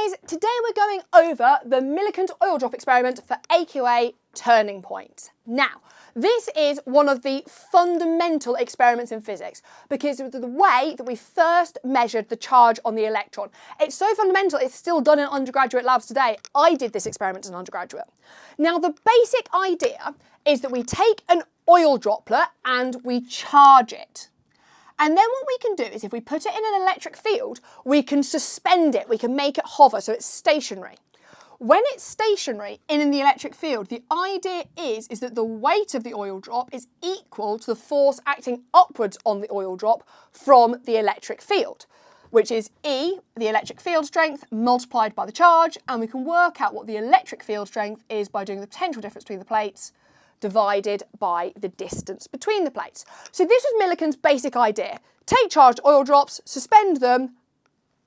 days, today we're going over the Millikan's oil drop experiment for AQA turning points. Now, this is one of the fundamental experiments in physics because it was the way that we first measured the charge on the electron. It's so fundamental, it's still done in undergraduate labs today. I did this experiment as an undergraduate. Now, the basic idea is that we take an oil droplet and we charge it. And then what we can do is if we put it in an electric field, we can suspend it, we can make it hover so it's stationary. When it's stationary in the electric field, the idea is that the weight of the oil drop is equal to the force acting upwards on the oil drop from the electric field, which is E, the electric field strength, multiplied by the charge, and we can work out what the electric field strength is by doing the potential difference between the plates divided by the distance between the plates. So this was Millikan's basic idea. Take charged oil drops, suspend them,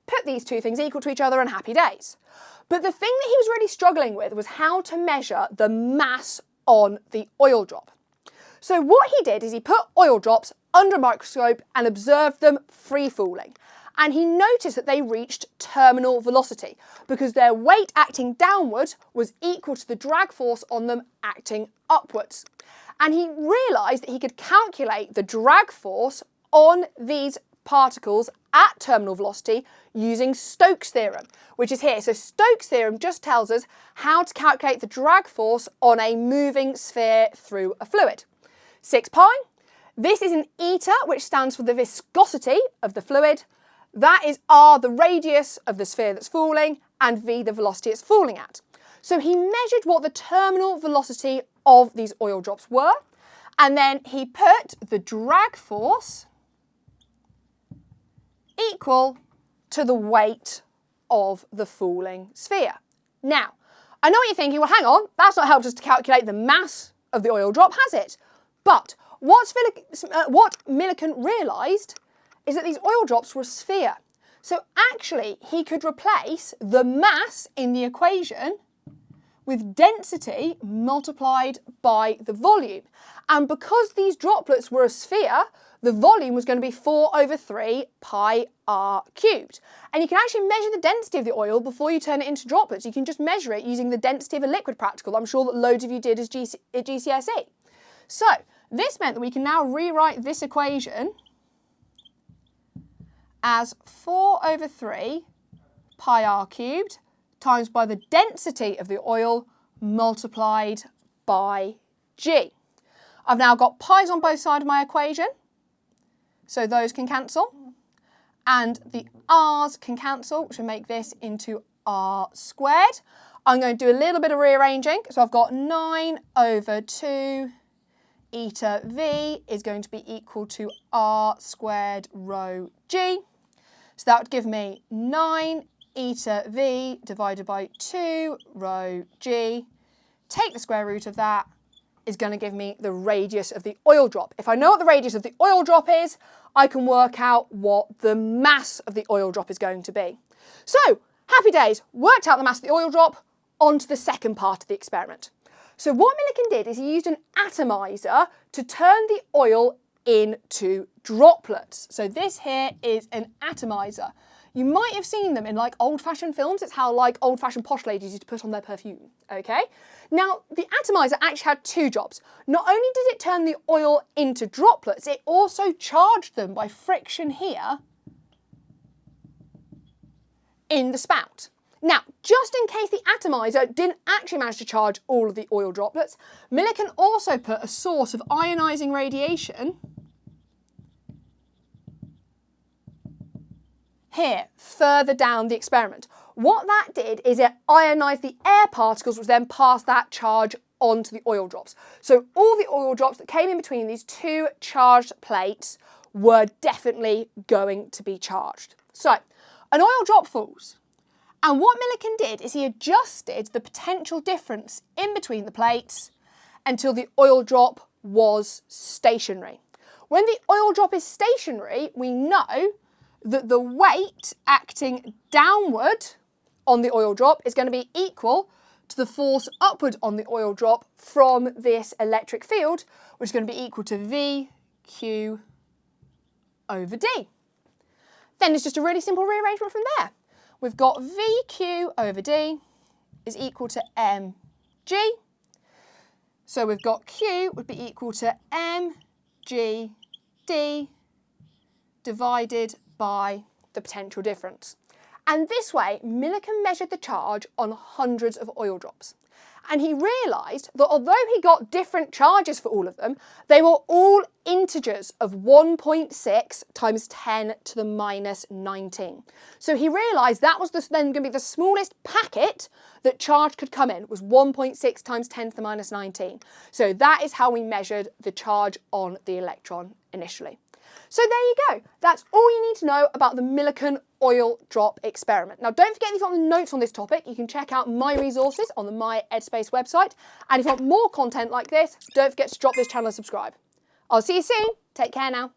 put these two things equal to each other and happy days. But the thing that he was really struggling with was how to measure the mass on the oil drop. So what he did is he put oil drops under a microscope and observed them free-falling. And he noticed that they reached terminal velocity because their weight acting downward was equal to the drag force on them acting upwards. And he realised that he could calculate the drag force on these particles at terminal velocity using Stokes' theorem, which is here. So Stokes' theorem just tells us how to calculate the drag force on a moving sphere through a fluid. 6 pi, this is an eta, which stands for the viscosity of the fluid. That is r, the radius of the sphere that's falling, and v, the velocity it's falling at. So he measured what the terminal velocity of these oil drops were, and then he put the drag force equal to the weight of the falling sphere. Now, I know what you're thinking, well, hang on, that's not helped us to calculate the mass of the oil drop, has it? But what Millikan realised is that these oil drops were a sphere. So actually, he could replace the mass in the equation with density multiplied by the volume. And because these droplets were a sphere, the volume was going to be 4/3 pi r cubed. And you can actually measure the density of the oil before you turn it into droplets. You can just measure it using the density of a liquid practical. I'm sure that loads of you did as at GCSE. So this meant that we can now rewrite this equation as 4/3 pi r cubed times by the density of the oil multiplied by g. I've now got pi's on both sides of my equation, so those can cancel, and the r's can cancel, which will make this into r squared. I'm going to do a little bit of rearranging, so I've got 9/2 eta v is going to be equal to r squared rho g. So that would give me 9 eta v divided by 2 rho g. Take the square root of that is going to give me the radius of the oil drop. If I know what the radius of the oil drop is, I can work out what the mass of the oil drop is going to be. So, happy days, worked out the mass of the oil drop, on to the second part of the experiment. So what Millikan did is he used an atomizer to turn the oil into droplets. So this here is an atomizer. You might have seen them in like old-fashioned films. It's how like old-fashioned posh ladies used to put on their perfume, okay? Now, the atomizer actually had two jobs. Not only did it turn the oil into droplets, it also charged them by friction here in the spout. Now, just in case the atomizer didn't actually manage to charge all of the oil droplets, Millikan also put a source of ionising radiation here, further down the experiment. What that did is it ionised the air particles, which then passed that charge onto the oil drops. So all the oil drops that came in between these two charged plates were definitely going to be charged. So an oil drop falls. And what Millikan did is he adjusted the potential difference in between the plates until the oil drop was stationary. When the oil drop is stationary, we know that the weight acting downward on the oil drop is going to be equal to the force upward on the oil drop from this electric field, which is going to be equal to VQ/D. Then it's just a really simple rearrangement from there. we've got VQ over D is equal to mg. So we've got Q would be equal to mg D divided by the potential difference. And this way, Millikan measured the charge on hundreds of oil drops. And he realised that although he got different charges for all of them, they were all integers of 1.6 times 10 to the minus 19. So he realised that was then going to be the smallest packet that charge could come in, was 1.6 times 10 to the minus 19. So that is how we measured the charge on the electron initially. So there you go. That's all you need to know about the Millikan oil drop experiment. Now, don't forget, if you want the notes on this topic, you can check out my resources on the MyEdSpace website. And if you want more content like this, don't forget to drop this channel and subscribe. I'll see you soon. Take care now.